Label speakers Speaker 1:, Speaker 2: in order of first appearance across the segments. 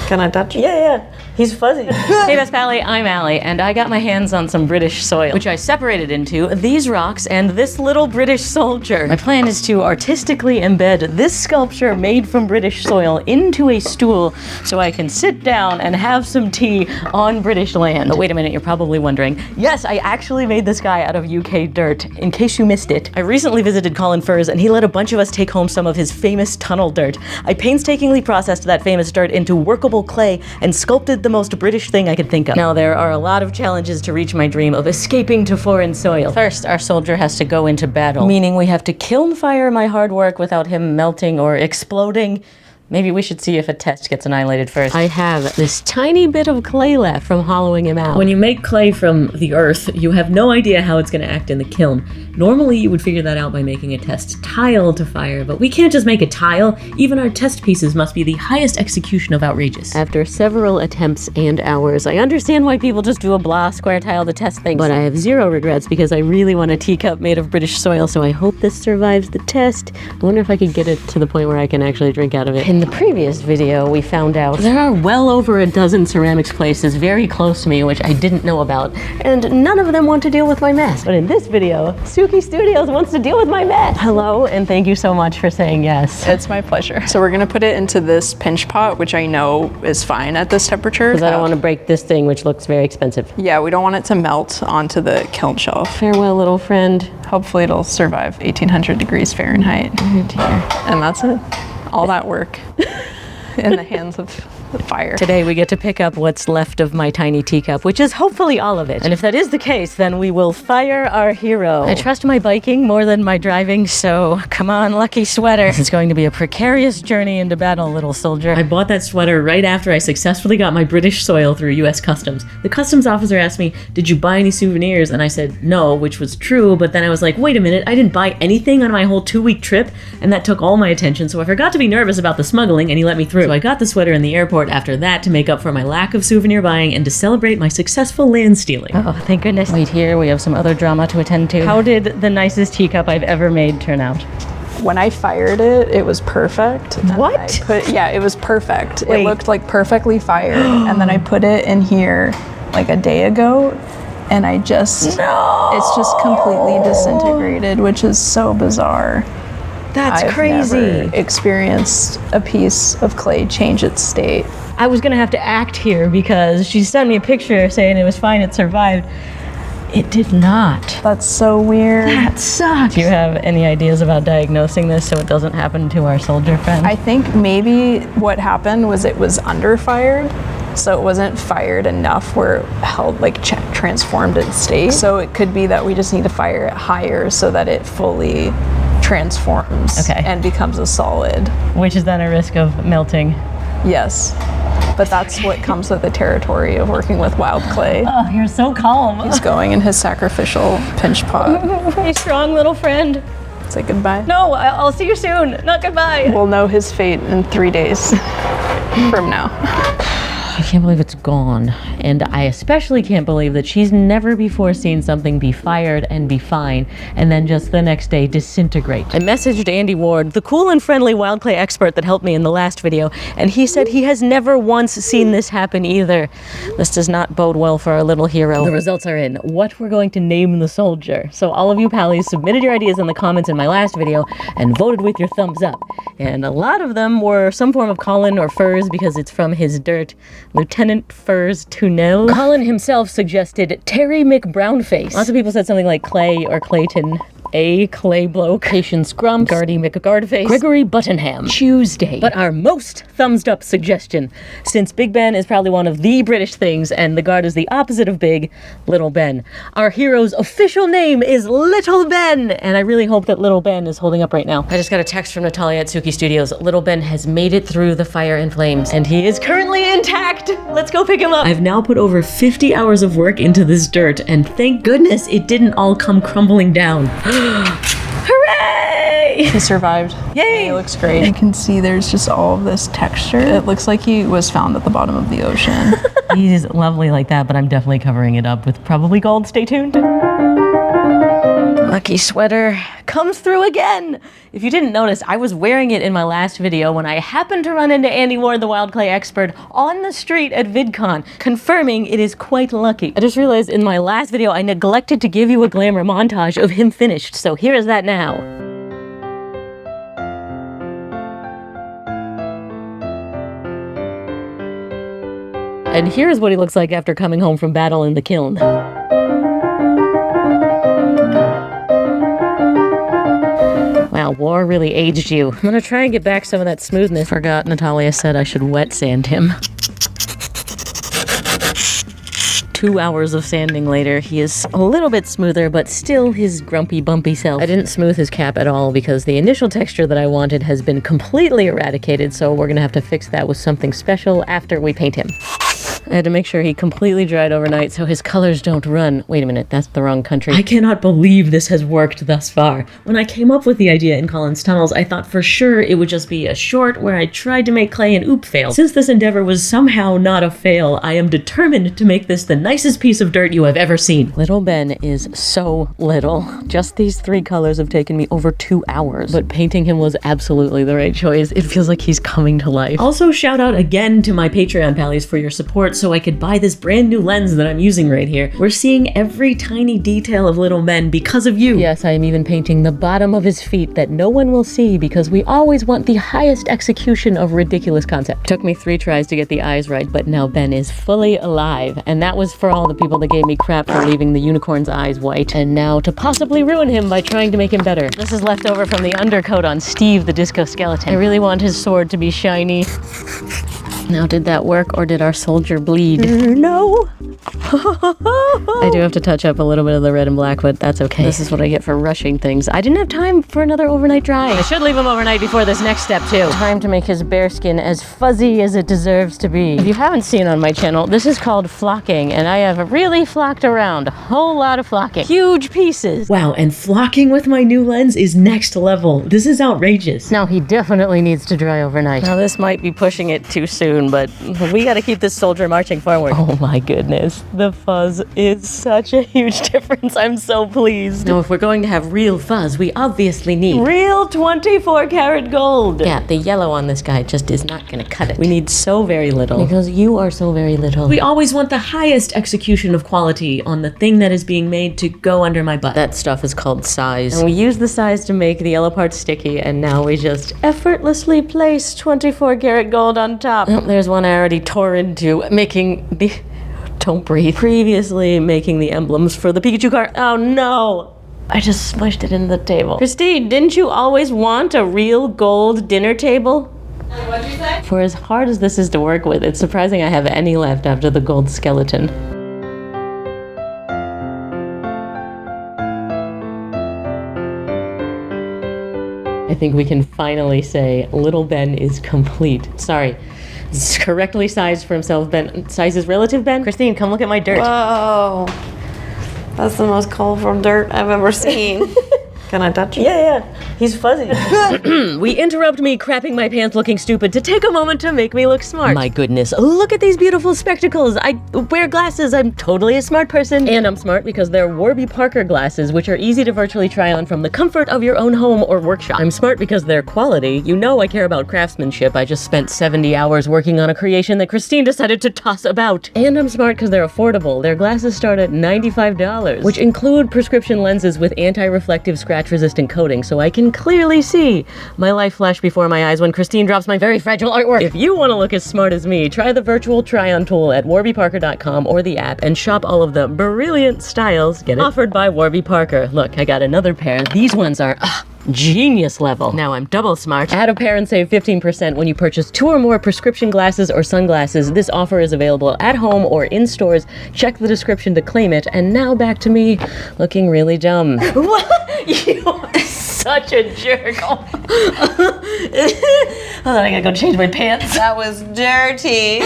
Speaker 1: Can I touch?
Speaker 2: Yeah. He's fuzzy. Hey Best Pally, I'm Allie, and I got my hands on some British soil, which I separated into these rocks and this little British soldier. My plan is to artistically embed this sculpture made from British soil into a stool so I can sit down and have some tea on British land. But wait a minute, you're probably wondering. Yes, I actually made this guy out of UK dirt, in case you missed it. I recently visited Colin Furze and he let a bunch of us take home some of his famous tunnel dirt. I painstakingly processed that famous dirt into workable clay and sculpted the most British thing I could think of. Now, there are a lot of challenges to reach my dream of escaping to foreign soil. First, our soldier has to go into battle, meaning we have to kiln fire my hard work without him melting or exploding. Maybe we should see if a test gets annihilated first. I have this tiny bit of clay left from hollowing him out. When you make clay from the earth, you have no idea how it's going to act in the kiln. Normally, you would figure that out by making a test tile to fire, but we can't just make a tile. Even our test pieces must be the highest execution of outrageous. After several attempts and hours, I understand why people just do a blah square tile to test things, but I have zero regrets because I really want a teacup made of British soil, so I hope this survives the test. I wonder if I could get it to the point where I can actually drink out of it. In the previous video, we found out there are well over a dozen ceramics places very close to me which I didn't know about, and none of them want to deal with my mess. But in this video, Sooki Studios wants to deal with my mess. Hello, and thank you so much for saying yes.
Speaker 1: It's my pleasure. So we're gonna put it into this pinch pot, which I know is fine at this temperature.
Speaker 2: Because I don't want to break this thing, which looks very expensive.
Speaker 1: Yeah, we don't want it to melt onto the kiln shelf.
Speaker 2: Farewell, little friend.
Speaker 1: Hopefully it'll survive 1800 degrees Fahrenheit.
Speaker 2: Oh dear.
Speaker 1: And that's it. All that work in the hands of the fire.
Speaker 2: Today we get to pick up what's left of my tiny teacup, which is hopefully all of it. And if that is the case, then we will fire our hero. I trust my biking more than my driving, so come on, lucky sweater. This is going to be a precarious journey into battle, little soldier. I bought that sweater right after I successfully got my British soil through US Customs. The customs officer asked me, did you buy any souvenirs? And I said no, which was true, but then I was like, wait a minute, I didn't buy anything on my whole 2-week trip, and that took all my attention, so I forgot to be nervous about the smuggling, and he let me through. So I got the sweater in the airport after that to make up for my lack of souvenir buying and to celebrate my successful land stealing. Oh, thank goodness. Wait, here we have some other drama to attend to. How did the nicest teacup I've ever made turn out?
Speaker 1: When I fired it, it was perfect.
Speaker 2: What?
Speaker 1: Yeah, it was perfect.
Speaker 2: Wait.
Speaker 1: It looked like perfectly fired. And then I put it in here like a day ago, and it's just completely disintegrated, which is so bizarre.
Speaker 2: That's crazy.
Speaker 1: I've never experienced a piece of clay change its state.
Speaker 2: I was gonna have to act here because she sent me a picture saying it was fine, it survived. It did not.
Speaker 1: That's so weird.
Speaker 2: That sucks. Do you have any ideas about diagnosing this so it doesn't happen to our soldier friend?
Speaker 1: I think maybe what happened was it was underfired, so it wasn't fired enough where it held, like, transformed its state. So it could be that we just need to fire it higher so that it fully transforms and becomes a solid.
Speaker 2: Which is then a risk of melting.
Speaker 1: Yes. But that's what comes with the territory of working with wild clay.
Speaker 2: Oh, you're so calm.
Speaker 1: He's going in his sacrificial pinch pot.
Speaker 2: Hey, strong little friend.
Speaker 1: Say goodbye.
Speaker 2: No, I'll see you soon. Not goodbye.
Speaker 1: We'll know his fate in 3 days from now.
Speaker 2: I can't believe it's gone. And I especially can't believe that she's never before seen something be fired and be fine, and then just the next day disintegrate. I messaged Andy Ward, the cool and friendly wild clay expert that helped me in the last video, and he said he has never once seen this happen either. This does not bode well for our little hero. The results are in. What we're going to name the soldier. So all of you pallies submitted your ideas in the comments in my last video and voted with your thumbs up. And a lot of them were some form of Colin or Furze because it's from his dirt. Lieutenant Furze to know. Colin himself suggested Terry McBrownface. Lots of people said something like Clay or Clayton. A Clay Bloke, Patience Grump, Gardy McGardface, Gregory Buttonham, Tuesday. But our most thumbs up suggestion, since Big Ben is probably one of the British things and the guard is the opposite of big, Little Ben. Our hero's official name is Little Ben, and I really hope that Little Ben is holding up right now. I just got a text from Natalia at Sooki Studios. Little Ben has made it through the fire and flames, and he is currently intact. Let's go pick him up. I've now put over 50 hours of work into this dirt, and thank goodness it didn't all come crumbling down. Hooray!
Speaker 1: He survived.
Speaker 2: Yay!
Speaker 1: He looks great. You can see there's just all of this texture. It looks like he was found at the bottom of the ocean.
Speaker 2: He's lovely like that, but I'm definitely covering it up with probably gold. Stay tuned. I Lucky sweater comes through again. If you didn't notice, I was wearing it in my last video when I happened to run into Andy Ward, the wild clay expert, on the street at VidCon, confirming it is quite lucky. I just realized in my last video I neglected to give you a glamour montage of him finished, so here is that now. And here's what he looks like after coming home from battle in the kiln. Wow, war really aged you. I'm gonna try and get back some of that smoothness. Forgot Natalia said I should wet sand him. 2 hours of sanding later, he is a little bit smoother, but still his grumpy, bumpy self. I didn't smooth his cap at all because the initial texture that I wanted has been completely eradicated, so we're gonna have to fix that with something special after we paint him. I had to make sure he completely dried overnight so his colors don't run. Wait a minute, that's the wrong country. I cannot believe this has worked thus far. When I came up with the idea in Colin's tunnels, I thought for sure it would just be a short where I tried to make clay and oop fail. Since this endeavor was somehow not a fail, I am determined to make this the nicest piece of dirt you have ever seen. Little Ben is so little. Just these 3 colors have taken me over 2 hours, but painting him was absolutely the right choice. It feels like he's coming to life. Also, shout out again to my Patreon pallies for your support so I could buy this brand new lens that I'm using right here. We're seeing every tiny detail of Little Ben because of you. Yes, I am even painting the bottom of his feet that no one will see because we always want the highest execution of ridiculous concept. Took me 3 tries to get the eyes right, but now Ben is fully alive. And that was for all the people that gave me crap for leaving the unicorn's eyes white. And now to possibly ruin him by trying to make him better. This is left over from the undercoat on Steve the Disco Skeleton. I really want his sword to be shiny. Now, did that work or did our soldier bleed? No. I do have to touch up a little bit of the red and black, but that's okay. This is what I get for rushing things. I didn't have time for another overnight dry. I should leave him overnight before this next step too. Time to make his bare skin as fuzzy as it deserves to be. If you haven't seen on my channel, this is called flocking, and I have really flocked around. A whole lot of flocking. Huge pieces. Wow, and flocking with my new lens is next level. This is outrageous. Now, he definitely needs to dry overnight. Now, this might be pushing it too soon, but we gotta keep this soldier marching forward. Oh my goodness, the fuzz is such a huge difference. I'm so pleased. Now, if we're going to have real fuzz, we obviously need real 24 karat gold. Yeah, the yellow on this guy just is not gonna cut it. We need so very little because you are so very little. We always want the highest execution of quality on the thing that is being made to go under my butt. That stuff is called size. And we use the size to make the yellow part sticky, and now we just effortlessly place 24 karat gold on top. Oh, there's one I already tore into, making the... Don't breathe. Previously making the emblems for the Pikachu card. Oh no! I just smushed it into the table. Christine, didn't you always want a real gold dinner table? What'd you say? For as hard as this is to work with, it's surprising I have any left after the gold skeleton. I think we can finally say Little Ben is complete. Sorry. It's correctly sized for himself, Ben. Sizes relative, Ben? Christine, come look at my dirt.
Speaker 3: Whoa. That's the most colorful dirt I've ever seen. Can I touch it?
Speaker 2: Yeah. He's fuzzy. We interrupt me crapping my pants looking stupid to take a moment to make me look smart. My goodness, look at these beautiful spectacles. I wear glasses. I'm totally a smart person. And I'm smart because they're Warby Parker glasses, which are easy to virtually try on from the comfort of your own home or workshop. I'm smart because they're quality. You know I care about craftsmanship. I just spent 70 hours working on a creation that Christine decided to toss about. And I'm smart because they're affordable. Their glasses start at $95, which include prescription lenses with anti-reflective scratch-resistant coating, so I can clearly see my life flash before my eyes when Christine drops my very fragile artwork. If you want to look as smart as me, try the virtual try-on tool at warbyparker.com or the app and shop all of the brilliant styles, get it, offered by Warby Parker. Look, I got another pair. These ones are genius level. Now I'm double smart. Add a pair and save 15% when you purchase 2 or more prescription glasses or sunglasses. This offer is available at home or in stores. Check the description to claim it. And now back to me looking really dumb. What? You are such a jerk. Hold on, I gotta go change my pants.
Speaker 3: That was dirty.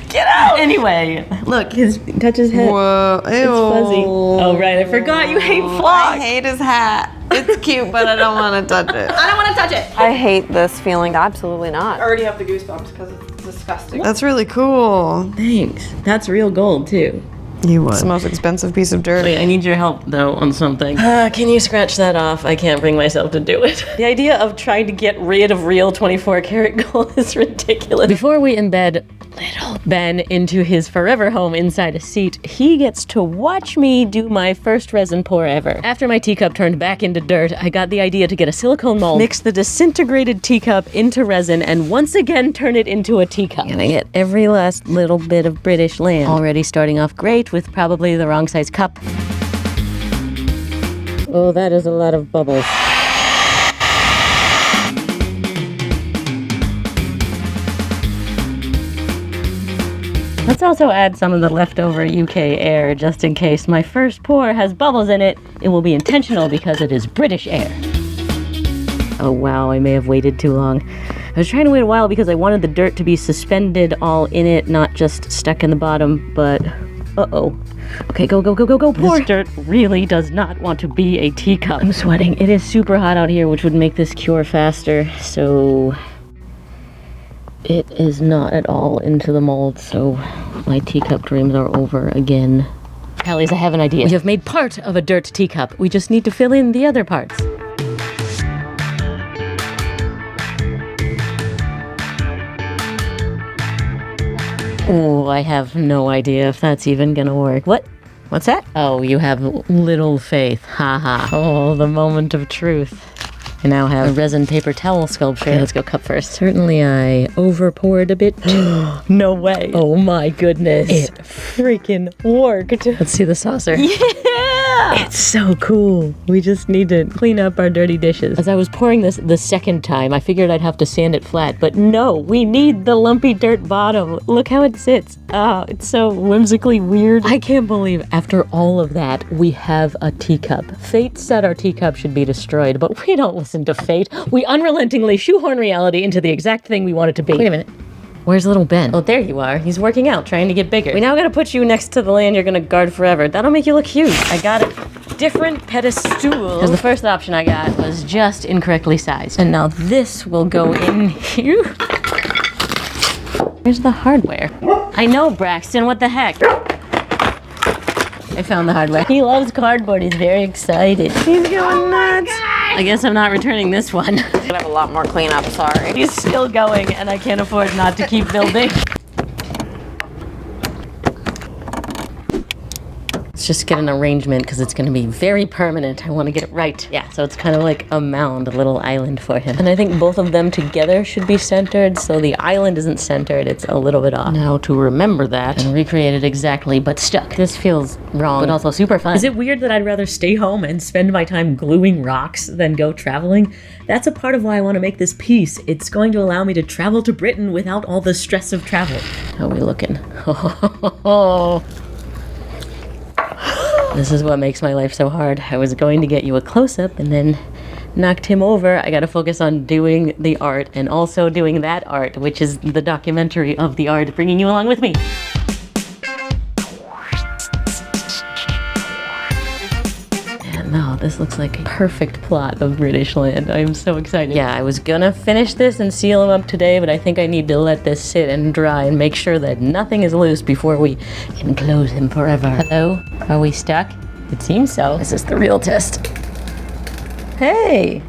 Speaker 2: Get out! Anyway, look, touch his head.
Speaker 3: Whoa, ew.
Speaker 2: It's fuzzy. Oh, right, I forgot you hate flock.
Speaker 3: I hate his hat. It's cute, but I don't want to touch it.
Speaker 4: I don't want to touch it.
Speaker 3: I hate this feeling. Absolutely not.
Speaker 4: I already have the goosebumps because it's disgusting.
Speaker 3: That's really cool.
Speaker 2: Thanks. That's real gold, too.
Speaker 3: You won. It's the most expensive piece of dirt.
Speaker 2: Wait, I need your help, though, on something. Can you scratch that off? I can't bring myself to do it. The idea of trying to get rid of real 24 karat gold is ridiculous. Before we embed little Ben into his forever home inside a seat, he gets to watch me do my first resin pour ever. After my teacup turned back into dirt, I got the idea to get a silicone mold, mix the disintegrated teacup into resin, and once again turn it into a teacup. Gonna get every last little bit of British land. Already starting off great with probably the wrong size cup. Oh, that is a lot of bubbles. Let's also add some of the leftover UK air just in case my first pour has bubbles in it. It will be intentional because it is British air. Oh wow, I may have waited too long. I was trying to wait a while because I wanted the dirt to be suspended all in it, not just stuck in the bottom, but uh-oh. Okay, go, pour! This dirt really does not want to be a teacup. I'm sweating. It is super hot out here, which would make this cure faster, so it is not at all into the mold, so my teacup dreams are over again. Hallies, I have an idea. We have made part of a dirt teacup. We just need to fill in the other parts. Oh, I have no idea if that's even gonna work. What? What's that? Oh, you have little faith. Haha. Oh, the moment of truth. I now have a resin paper towel sculpture. Okay, let's go cup first. Certainly I over poured a bit. No way. Oh my goodness. It freaking worked. Let's see the saucer. Yeah! It's so cool. We just need to clean up our dirty dishes. As I was pouring this the second time, I figured I'd have to sand it flat, but no, we need the lumpy dirt bottom. Look how it sits. Oh, it's so whimsically weird. I can't believe after all of that, we have a teacup. Fate said our teacup should be destroyed, but we don't listen to fate. We unrelentingly shoehorn reality into the exact thing we want it to be. Wait a minute. Where's little Ben? Oh, there you are. He's working out, trying to get bigger. We now gotta put you next to the land you're gonna guard forever. That'll make you look huge. I got a different pedestal. Because the first option I got was just incorrectly sized. And now this will go in here. Where's the hardware? I know, Braxton, what the heck? I found the hardware. He loves cardboard. He's very excited. He's going nuts. I guess I'm not returning this one.
Speaker 3: I have a lot more cleanup, sorry.
Speaker 2: He's still going, and I can't afford not to keep building. Let's just get an arrangement because it's going to be very permanent. I want to get it right. Yeah, so it's kind of like a mound, a little island for him. And I think both of them together should be centered, so the island isn't centered. It's a little bit off. Now to remember that and recreate it exactly, but stuck. This feels wrong, but also super fun.
Speaker 4: Is it weird that I'd rather stay home and spend my time gluing rocks than go traveling? That's a part of why I want to make this piece. It's going to allow me to travel to Britain without all the stress of travel.
Speaker 2: How are we looking? Oh. This is what makes my life so hard. I was going to get you a close-up and then knocked him over. I gotta focus on doing the art and also doing that art, which is the documentary of the art, bringing you along with me. And now this looks like a perfect plot of British land. I'm so excited. Yeah, I was gonna finish this and seal him up today, but I think I need to let this sit and dry and make sure that nothing is loose before we enclose him forever. Hello? Are we stuck? It seems so. This is the real test. Hey!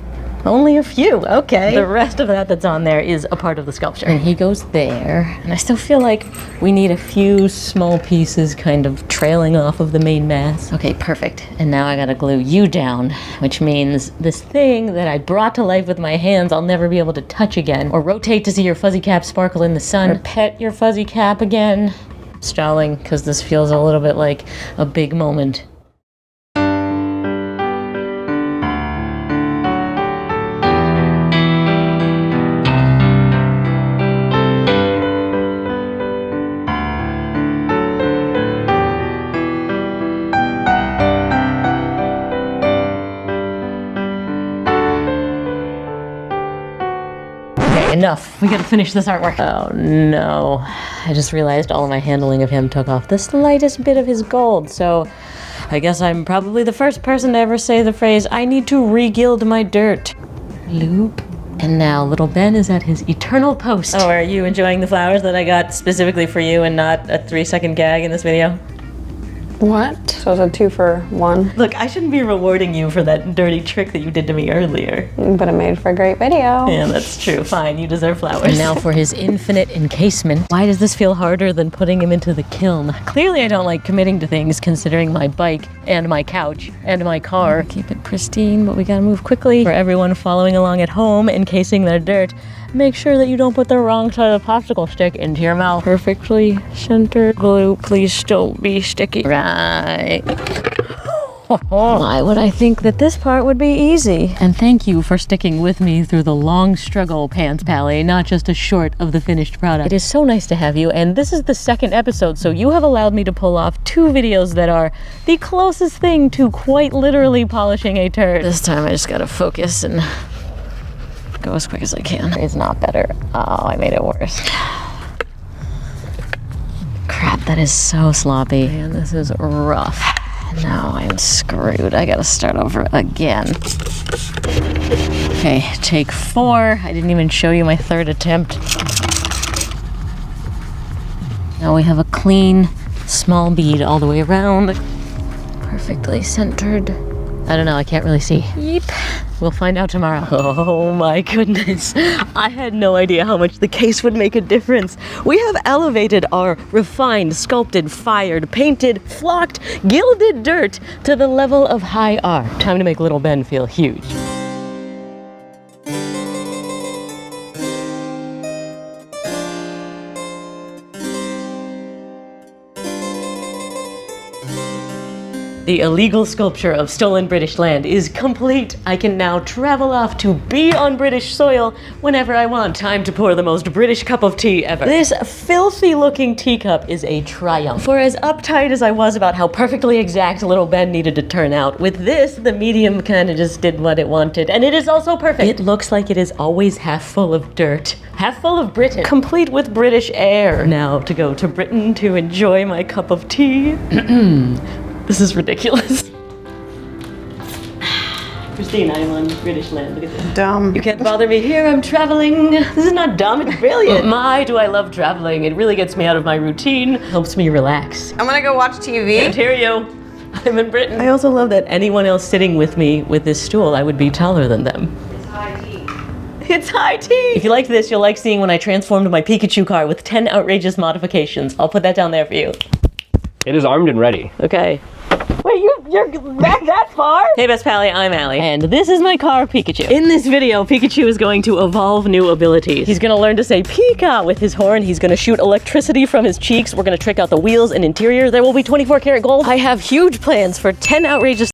Speaker 2: Only a few, okay. The rest of that that's on there is a part of the sculpture. And he goes there, and I still feel like we need a few small pieces kind of trailing off of the main mass. Okay, perfect. And now I gotta glue you down, which means this thing that I brought to life with my hands I'll never be able to touch again, or rotate to see your fuzzy cap sparkle in the sun, or pet your fuzzy cap again. Stalling, because this feels a little bit like a big moment. Enough. We gotta finish this artwork. Oh no. I just realized all of my handling of him took off the slightest bit of his gold, so I guess I'm probably the first person to ever say the phrase, I need to re-gild my dirt. Loop. And now little Ben is at his eternal post. Oh, are you enjoying the flowers that I got specifically for you and not a 3-second gag in this video?
Speaker 3: What? So it's a 2 for 1.
Speaker 2: Look, I shouldn't be rewarding you for that dirty trick that you did to me earlier.
Speaker 3: But it made for a great video.
Speaker 2: Yeah, that's true. Fine, you deserve flowers. And now for his infinite encasement. Why does this feel harder than putting him into the kiln? Clearly I don't like committing to things considering my bike and my couch and my car. Keep it pristine, but we gotta move quickly. For everyone following along at home, encasing their dirt, make sure that you don't put the wrong side of the popsicle stick into your mouth. Perfectly centered glue. Please don't be sticky. Right. Why would I think that this part would be easy? And thank you for sticking with me through the long struggle, Pants Pally, not just a short of the finished product. It is so nice to have you, and this is the second episode, so you have allowed me to pull off 2 videos that are the closest thing to quite literally polishing a turd. This time I just gotta focus and go as quick as I can. It's not better. Oh, I made it worse. Crap, that is so sloppy. Man, this is rough. Now I'm screwed. I gotta start over again. Okay, take 4. I didn't even show you my 3rd attempt. Now we have a clean, small bead all the way around. Perfectly centered. I don't know, I can't really see. Yep. We'll find out tomorrow. Oh my goodness. I had no idea how much the case would make a difference. We have elevated our refined, sculpted, fired, painted, flocked, gilded dirt to the level of high art. Time to make little Ben feel huge. The illegal sculpture of stolen British land is complete. I can now travel off to be on British soil whenever I want. Time to pour the most British cup of tea ever. This filthy looking teacup is a triumph. For as uptight as I was about how perfectly exact little Ben needed to turn out, with this, the medium kind of just did what it wanted. And it is also perfect. It looks like it is always half full of dirt. Half full of Britain, complete with British air. Now to go to Britain to enjoy my cup of tea. This is ridiculous. Christine, I'm on British land. Look at this.
Speaker 3: Dumb.
Speaker 2: You can't bother me here. I'm traveling. This is not dumb. It's brilliant. My, do I love traveling. It really gets me out of my routine. Helps me relax.
Speaker 3: I'm gonna go watch TV.
Speaker 2: Can't hear you. I'm in Britain. I also love that anyone else sitting with me with this stool, I would be taller than them. It's high tea. It's high tea. If you liked this, you'll like seeing when I transformed my Pikachu car with 10 outrageous modifications. I'll put that down there for you.
Speaker 5: It is armed and ready.
Speaker 2: Okay. Wait, you're back that far? Hey, Best Pally, I'm Allie. And this is my car, Pikachu. In this video, Pikachu is going to evolve new abilities. He's gonna learn to say Pika with his horn. He's gonna shoot electricity from his cheeks. We're gonna trick out the wheels and interior. There will be 24 karat gold. I have huge plans for 10 outrageous